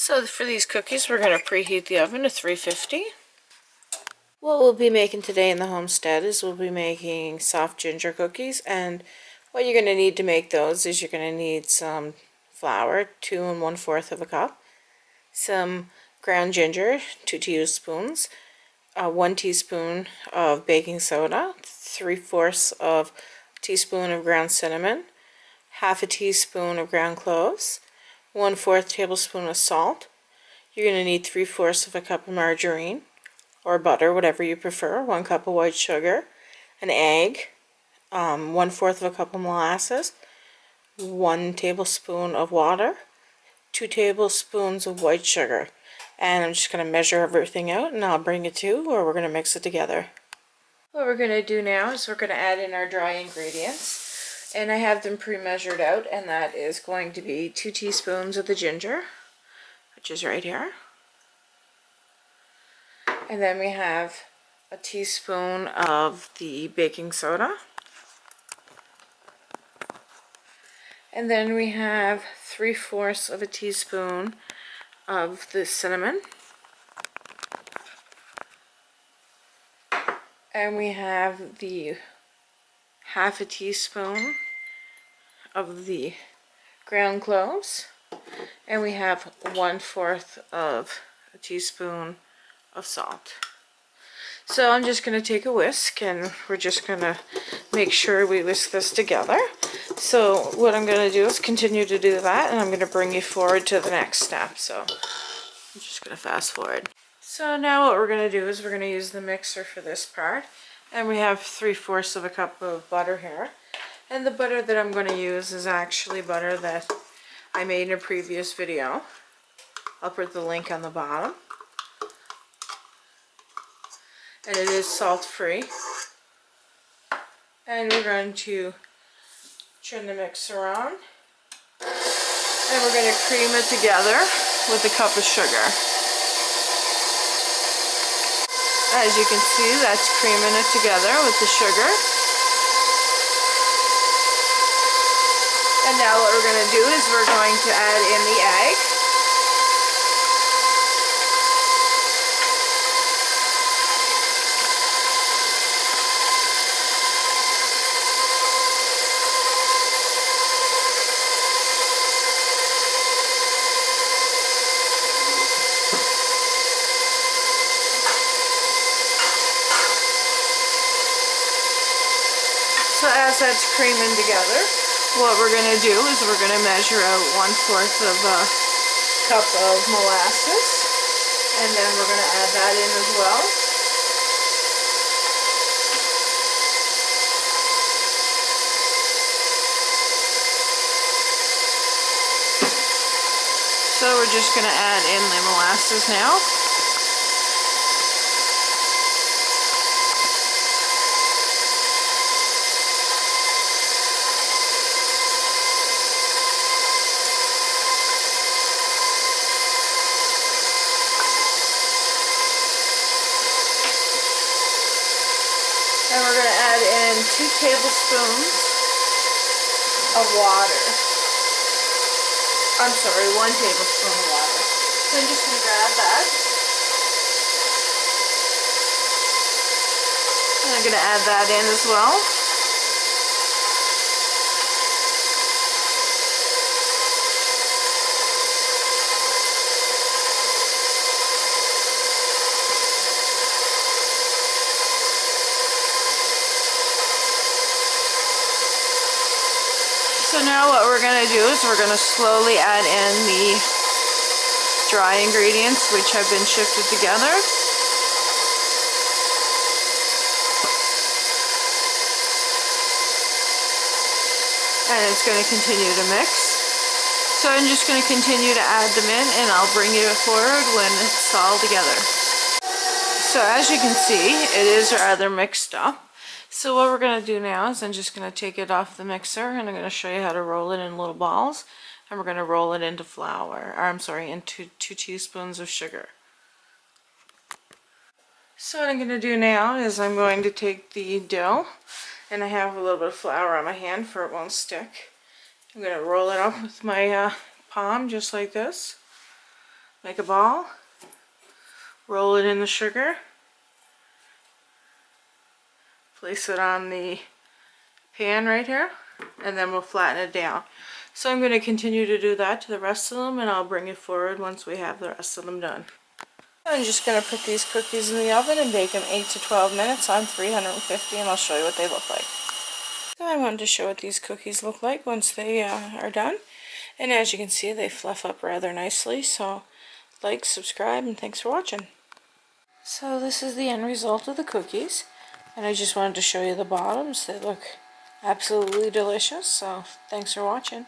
So for these cookies, we're going to preheat the oven to 350. What we'll be making today in the homestead is we'll be making soft ginger cookies, and what you're going to need to make those is you're going to need some flour, 2 1/4 cup, some ground ginger, 2 tablespoons, 1 teaspoon of baking soda, 3/4 teaspoon of ground cinnamon, half a teaspoon of ground cloves, 1/4 tablespoon of salt. You're going to need 3/4 cup of margarine or butter, whatever you prefer, 1 cup of white sugar, an egg, 1/4 cup of molasses, 1 tablespoon of water, 2 tablespoons of white sugar. And I'm just going to measure everything out and I'll bring it to where we're going to mix it together. What we're going to do now is we're going to add in our dry ingredients. And I have them pre-measured out, and that is going to be 2 teaspoons of the ginger, which is right here. And then we have a teaspoon of the baking soda. And then we have 3/4 teaspoon of the cinnamon. And we have the half a teaspoon of the ground cloves, and we have 1/4 teaspoon of salt. So I'm just going to take a whisk and we're just going to make sure we whisk this together. So what I'm going to do is continue to do that, and I'm going to bring you forward to the next step. So I'm just going to fast forward. So now what we're going to do is we're going to use the mixer for this part. And we have 3/4 cup of butter here. And the butter that I'm going to use is actually butter that I made in a previous video. I'll put the link on the bottom. And it is salt-free. And we're going to turn the mixer on. And we're going to cream it together with a cup of sugar. As you can see, that's creaming it together with the sugar. And now what we're going to do is we're going to add in the egg. So as that's creaming together, what we're going to do is we're going to measure out 1/4 cup of molasses, and then we're going to add that in as well. So we're just going to add in the molasses now. And we're going to add in 2 tablespoons of water. I'm sorry, 1 tablespoon of water. So I'm just going to grab that. And I'm going to add that in as well. So now what we're going to do is we're going to slowly add in the dry ingredients, which have been shifted together. And it's going to continue to mix. So I'm just going to continue to add them in, and I'll bring you forward when it's all together. So as you can see, it is rather mixed up. So what we're going to do now is I'm just going to take it off the mixer, and I'm going to show you how to roll it in little balls. And we're going to roll it into into 2 teaspoons of sugar. So what I'm going to do now is I'm going to take the dough, and I have a little bit of flour on my hand for it won't stick. I'm going to roll it up with my palm just like this. Make a ball, roll it in the sugar, place it on the pan right here, and then we'll flatten it down. So I'm going to continue to do that to the rest of them, and I'll bring it forward once we have the rest of them done. I'm just going to put these cookies in the oven and bake them 8 to 12 minutes on 350, and I'll show you what they look like. So I wanted to show what these cookies look like once they are done. And as you can see, they fluff up rather nicely. So like, subscribe, and thanks for watching. So this is the end result of the cookies. And I just wanted to show you the bottoms. They look absolutely delicious. So thanks for watching.